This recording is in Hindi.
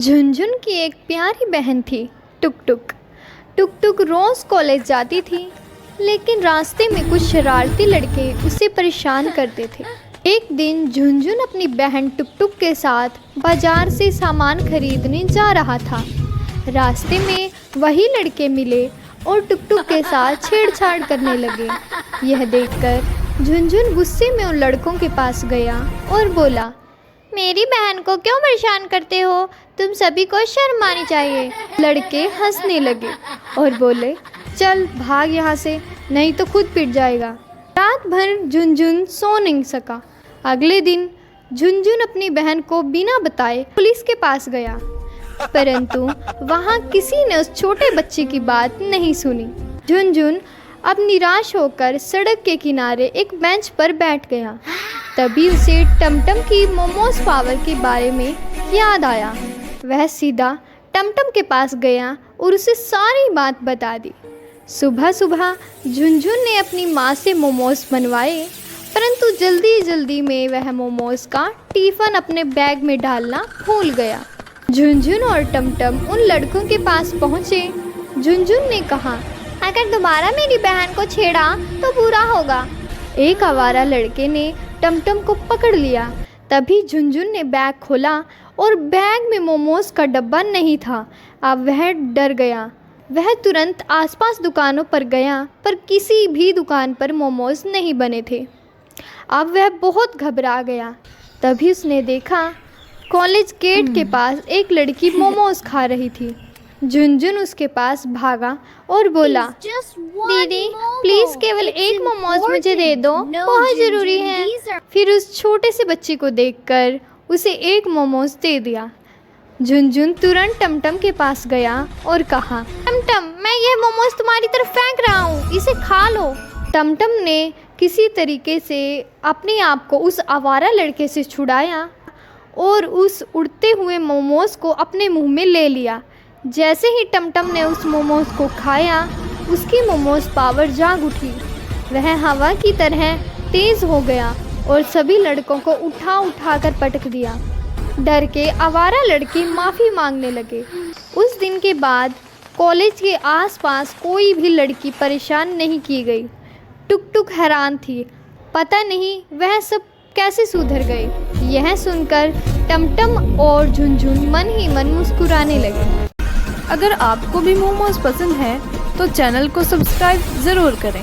झुनझुन की एक प्यारी बहन थी, टुक टुक। टुक टुक रोज़ कॉलेज जाती थी, लेकिन रास्ते में कुछ शरारती लड़के उसे परेशान करते थे। एक दिन झुनझुन अपनी बहन टुक टुक के साथ बाजार से सामान खरीदने जा रहा था। रास्ते में वही लड़के मिले और टुक टुक के साथ छेड़छाड़ करने लगे। यह देखकर झुनझुन गुस्से में उन लड़कों के पास गया और बोला, मेरी बहन को क्यों परेशान करते हो? तुम सभी को शर्म आनी चाहिए। लड़के हंसने लगे और बोले, चल भाग यहाँ से, नहीं तो खुद पिट जाएगा। रात भर झुनझुन सो नहीं सका। अगले दिन झुनझुन अपनी बहन को बिना बताए पुलिस के पास गया, परंतु वहाँ किसी ने उस छोटे बच्चे की बात नहीं सुनी। झुनझुन अब निराश होकर सड़क के किनारे एक बेंच पर बैठ गया। तभी उसे टमटम की मोमोज पावर के बारे में याद आया। वह सीधा टमटम के पास गया और उसे सारी बात बता दी। सुबह सुबह झुनझुन ने अपनी माँ से मोमोज बनवाए, परंतु जल्दी जल्दी में वह मोमोज का टिफ़िन अपने बैग में डालना भूल गया। झुनझुन और टमटम उन लड़कों के पास पहुँचे। झुनझुन ने कहा, अगर दोबारा मेरी बहन को छेड़ा तो बुरा होगा। एक आवारा लड़के ने टमटम को पकड़ लिया। तभी झुनझुन ने बैग खोला और बैग में मोमोज का डब्बा नहीं था। अब वह डर गया। वह तुरंत आसपास दुकानों पर गया, पर किसी भी दुकान पर मोमोज नहीं बने थे। अब वह बहुत घबरा गया। तभी उसने देखा, कॉलेज गेट के पास एक लड़की मोमोज खा रही थी। झुनझुन उसके पास भागा और बोला, दीदी प्लीज़ केवल एक मोमोज मुझे दे दो, बहुत ज़रूरी है। फिर उस छोटे से बच्चे को देखकर उसे एक मोमोज दे दिया। झुनझुन तुरंत टमटम के पास गया और कहा, टमटम मैं ये मोमोज तुम्हारी तरफ फेंक रहा हूँ, इसे खा लो। टमटम ने किसी तरीके से अपने आप को उस आवारा लड़के से छुड़ाया और उस उड़ते हुए मोमोज को अपने मुंह में ले लिया। जैसे ही टमटम ने उस मोमोज को खाया, उसकी मोमोज पावर जाग उठी। वह हवा की तरह तेज़ हो गया और सभी लड़कों को उठा उठा कर पटक दिया। डर के आवारा लड़के माफ़ी मांगने लगे। उस दिन के बाद कॉलेज के आसपास कोई भी लड़की परेशान नहीं की गई। टुक टुक हैरान थी, पता नहीं वह सब कैसे सुधर गए। यह सुनकर टमटम और झुनझुन मन ही मन मुस्कुराने लगे। अगर आपको भी मोमोज पसंद है तो चैनल को सब्सक्राइब ज़रूर करें।